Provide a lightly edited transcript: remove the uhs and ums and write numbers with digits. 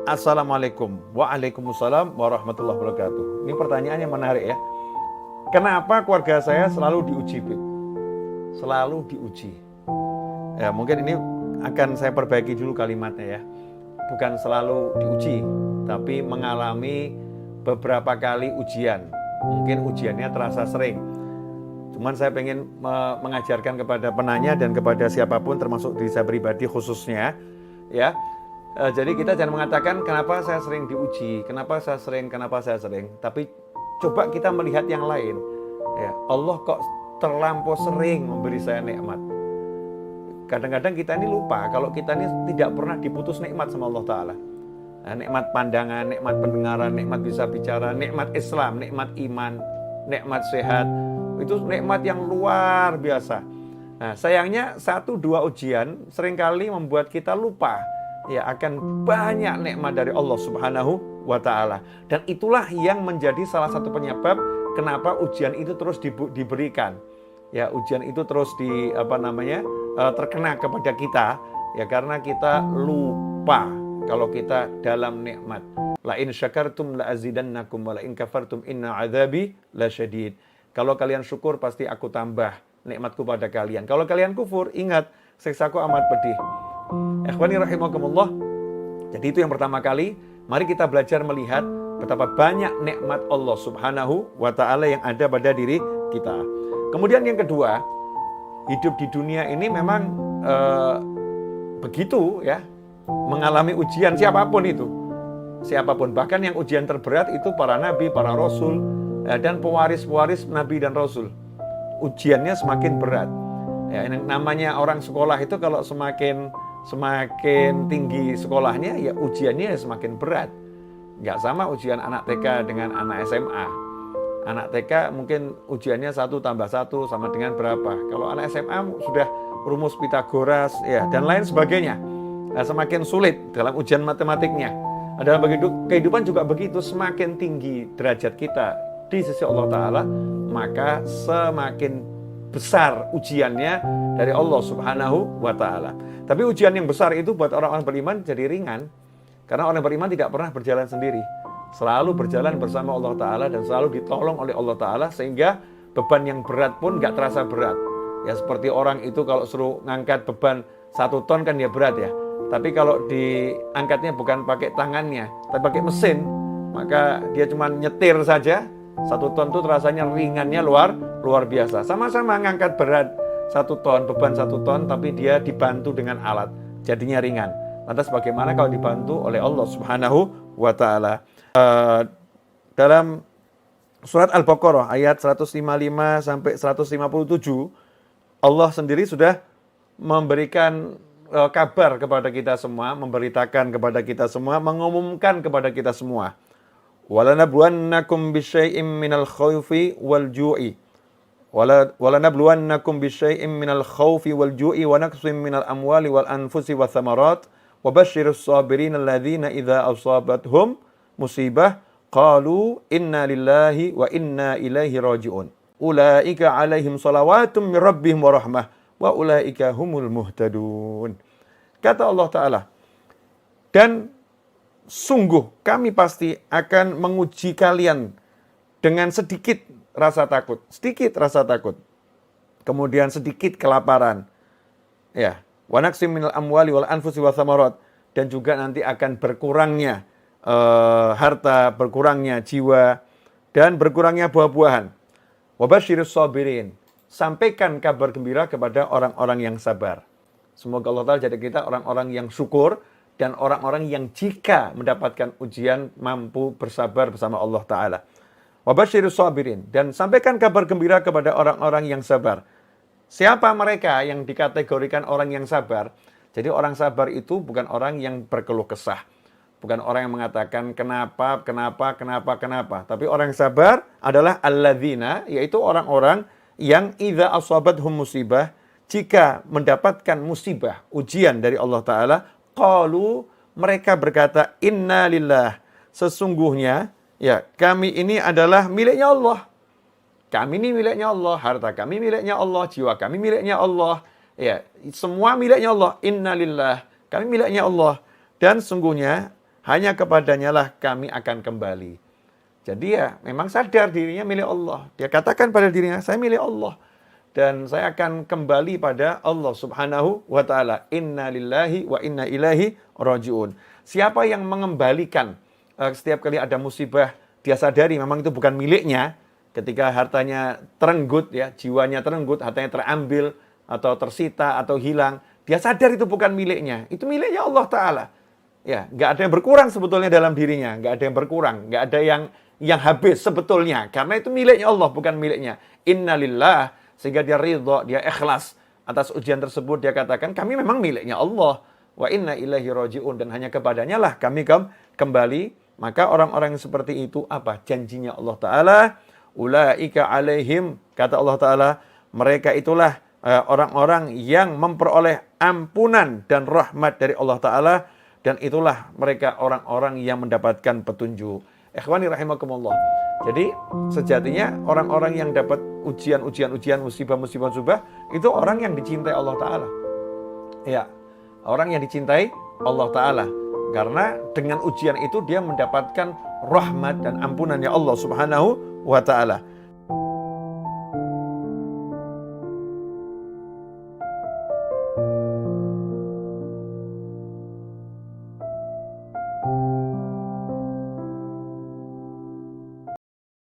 Assalamualaikum. Waalaikumsalam warahmatullahi wabarakatuh. Ini pertanyaan yang menarik ya. Kenapa keluarga saya selalu diuji, Bib? Selalu diuji. Ya, mungkin ini akan saya perbaiki dulu kalimatnya ya. Bukan selalu diuji, tapi mengalami beberapa kali ujian. Mungkin ujiannya terasa sering. Cuman saya pengen mengajarkan kepada penanya dan kepada siapapun, termasuk diri saya pribadi khususnya, ya. Jadi kita jangan mengatakan kenapa saya sering diuji, kenapa saya sering. Tapi coba kita melihat yang lain. Ya, Allah kok terlampau sering memberi saya nikmat. Kadang-kadang kita ini lupa kalau kita ini tidak pernah diputus nikmat sama Allah Ta'ala. Nah, nikmat pandangan, nikmat pendengaran, nikmat bisa bicara, nikmat Islam, nikmat iman, nikmat sehat. Itu nikmat yang luar biasa. Nah, sayangnya 1-2 ujian seringkali membuat kita lupa ya akan banyak nikmat dari Allah Subhanahu wa Ta'ala. Dan itulah yang menjadi salah satu penyebab kenapa ujian itu terus diberikan. Ya, ujian itu terus terkena kepada kita ya karena kita lupa kalau kita dalam nikmat. La in syakartum la azidannakum wa la in kafartum inna adzabi lasyadid. Kalau kalian syukur pasti aku tambah nikmatku pada kalian. Kalau kalian kufur, ingat siksaku amat pedih. Ikhwani rahimakumullah. Jadi itu yang pertama kali, mari kita belajar melihat betapa banyak nikmat Allah Subhanahu wa Ta'ala yang ada pada diri kita. Kemudian yang kedua, hidup di dunia ini memang begitu ya, mengalami ujian siapapun itu. Siapapun, bahkan yang ujian terberat itu para nabi, para rasul dan pewaris-pewaris nabi dan rasul. Ujiannya semakin berat. Ya, yang namanya orang sekolah itu kalau semakin tinggi sekolahnya, ya ujiannya semakin berat. Nggak sama ujian anak TK dengan anak SMA. Anak TK mungkin ujiannya 1+1 sama dengan berapa. Kalau anak SMA sudah rumus Pitagoras ya dan lain sebagainya. Nah, semakin sulit dalam ujian matematiknya. Dalam kehidupan juga begitu, semakin tinggi derajat kita di sisi Allah Ta'ala, maka semakin besar ujiannya dari Allah Subhanahu wa Ta'ala. Tapi ujian yang besar itu buat orang-orang beriman jadi ringan. Karena orang beriman tidak pernah berjalan sendiri. Selalu berjalan bersama Allah Ta'ala dan selalu ditolong oleh Allah Ta'ala, sehingga beban yang berat pun gak terasa berat. Ya seperti orang itu kalau suruh ngangkat beban 1 ton kan ya berat ya. Tapi kalau diangkatnya bukan pakai tangannya, tapi pakai mesin, maka dia cuma nyetir saja. 1 ton itu rasanya ringannya luar biasa. Sama-sama ngangkat berat 1 ton, beban 1 ton, tapi dia dibantu dengan alat, jadinya ringan. Lantas bagaimana kalau dibantu oleh Allah Subhanahu wa Ta'ala? Dalam surat Al-Baqarah ayat 155 sampai 157, Allah sendiri sudah memberikan kabar kepada kita semua, memberitakan kepada kita semua, mengumumkan kepada kita semua. وَلَنَبْلُوَنَّكُمْ بِشَيْءٍ مِّنَ الْخَوْفِ وَالْجُوعِ وَلَنَبْلُوَنَّكُمْ بِشَيْءٍ مِّنَ الْخَوْفِ وَالْجُوعِ وَنَقْصٍ مِّنَ الْأَمْوَالِ وَالْأَنفُسِ وَالثَّمَرَاتِ وَبَشِّرِ الصَّابِرِينَ الَّذِينَ إِذَا أَصَابَتْهُمْ مُصِيبَةٌ قَالُوا إِنَّا لِلَّهِ وَإِنَّا إِلَيْهِ رَاجِعُونَ أُولَئِكَ عَلَيْهِمْ صَلَوَاتٌ مِّن رَّبِّهِمْ وَرَحْمَةٌ وَأُولَئِكَ هُمُ الْمُهْتَدُونَ. Kata Allah Ta'ala, dan sungguh kami pasti akan menguji kalian dengan sedikit rasa takut, kemudian sedikit kelaparan, ya, wa naqsim minal amwali wal anfusi wa thamarat, dan juga nanti akan berkurangnya harta, berkurangnya jiwa, dan berkurangnya buah-buahan. Wa basyirus sabirin, sampaikan kabar gembira kepada orang-orang yang sabar. Semoga Allah Ta'ala jadi kita orang-orang yang syukur dan orang-orang yang jika mendapatkan ujian mampu bersabar bersama Allah Ta'ala. Wa basyirus sabirin, dan sampaikan kabar gembira kepada orang-orang yang sabar. Siapa mereka yang dikategorikan orang yang sabar? Jadi orang sabar itu bukan orang yang berkeluh kesah. Bukan orang yang mengatakan kenapa. Tapi orang yang sabar adalah alladzina, yaitu orang-orang yang idza asabathum musibah, jika mendapatkan musibah, ujian dari Allah Ta'ala, qalu, mereka berkata, inna lillah, sesungguhnya ya kami ini adalah miliknya Allah. kami ini miliknya Allah, harta kami miliknya Allah, jiwa kami miliknya Allah. Ya, semua miliknya Allah. Innalillah, kami miliknya Allah. Dan sungguhnya hanya kepadanya lah kami akan kembali. Jadi ya memang sadar dirinya milik Allah. Dia katakan pada dirinya, saya milik Allah. Dan saya akan kembali pada Allah subhanahu wa ta'ala. Inna lillahi wa inna ilaihi raji'un. Siapa yang mengembalikan setiap kali ada musibah, dia sadari memang itu bukan miliknya. Ketika hartanya terenggut, ya, jiwanya terenggut, hartanya terambil, atau tersita, atau hilang, dia sadar itu bukan miliknya. Itu miliknya Allah Ta'ala. Ya, nggak ada yang berkurang sebetulnya dalam dirinya. Nggak ada yang berkurang. Nggak ada yang habis sebetulnya. Karena itu miliknya Allah, bukan miliknya. Innalillah. Sehingga dia ridha, dia ikhlas atas ujian tersebut. Dia katakan, kami memang miliknya Allah. Wa inna ilaihi raji'un. Dan hanya kepadanya lah kami kembali. Maka orang-orang yang seperti itu, apa? Janjinya Allah Ta'ala. Ulaika alaihim, kata Allah Ta'ala, mereka itulah orang-orang yang memperoleh ampunan dan rahmat dari Allah Ta'ala. Dan itulah mereka orang-orang yang mendapatkan petunjuk. Ikhwani rahimakumullah. Jadi sejatinya orang-orang yang dapat ujian, musibah, itu orang yang dicintai Allah Ta'ala. Ya, orang yang dicintai Allah Ta'ala. Karena dengan ujian itu dia mendapatkan rahmat dan ampunannya Allah Subhanahu wa ta'ala.